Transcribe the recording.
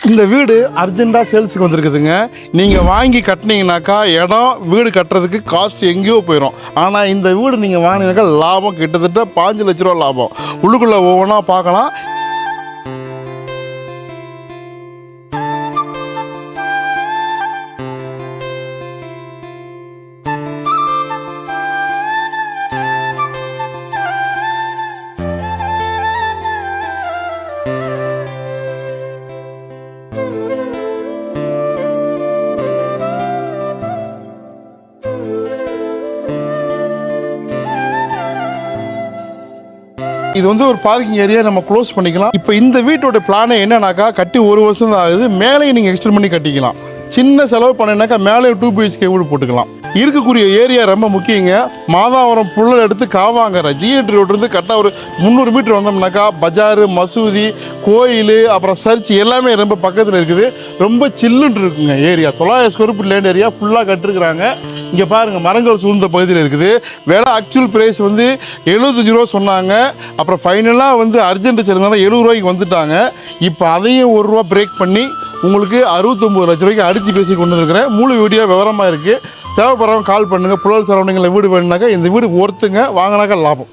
இந்த வீடு அர்ஜென்ட்டாக சேல்ஸுக்கு வந்திருக்குதுங்க. நீங்கள் வாங்கி கட்டினீங்கனாக்கா இடம் வீடு கட்டுறதுக்கு காஸ்ட் எங்கேயோ போயிடும். ஆனால் இந்த வீடு நீங்கள் வாங்கினீங்கனாக்கா லாபம் கிட்டத்தட்ட 5 லட்ச ரூபா லாபம். உள்ளுக்குள்ளே ஒவ்வொன்றா பார்க்கலாம். இது வந்து ஒரு பார்க்கிங் ஏரியா நம்ம க்ளோஸ் பண்ணிக்கலாம். இப்போ இந்த வீட்டோட பிளானே என்னன்னாக்கா கட்டி 1 வருஷம் தான் ஆகுது. மேலேயும் நீங்கள் எக்ஸ்டெண்ட் பண்ணி கட்டிக்கலாம். சின்ன செலவு பண்ணினாக்கா மேலே 2 BHK வீடு போட்டுக்கலாம். இருக்கக்கூடிய ஏரியா ரொம்ப முக்கியங்க. மாதாவரம் புள்ளல் எடுத்து காவாங்கற GH ரோட்லேருந்து கரெக்டாக ஒரு 300 மீட்டர் வந்தோம்னாக்கா பஜார், மசூதி, கோயில், அப்புறம் சர்ச் எல்லாமே ரொம்ப பக்கத்தில் இருக்குது. ரொம்ப சில்லுன்னு இருக்குங்க area. 900 square feet land area ஃபுல்லாக கட்டிருக்கிறாங்க. இங்கே பாருங்கள், மரங்கள் சூழ்ந்த பகுதியில் இருக்குது. விலை ஆக்சுவல் ப்ரைஸ் வந்து 75 ரூபா சொன்னாங்க. அப்புறம் ஃபைனலாக வந்து அர்ஜென்ட் செல்லுனால 70 ரூபாய்க்கு வந்துட்டாங்க. இப்போ அதையும் 1 ரூபா பிரேக் பண்ணி உங்களுக்கு 69 லட்ச ரூபாய்க்கு அடித்து பேசி கொண்டு இருக்கிறேன். முழு வீடியோ விவரமாக இருக்குது. தேவைப்படுறவங்க கால் பண்ணுங்கள். புழல் சரௌண்டிங்கில் வீடு வேணுனாக்கா இந்த வீடு ஒருத்துங்க வாங்கினாக்கா லாபம்.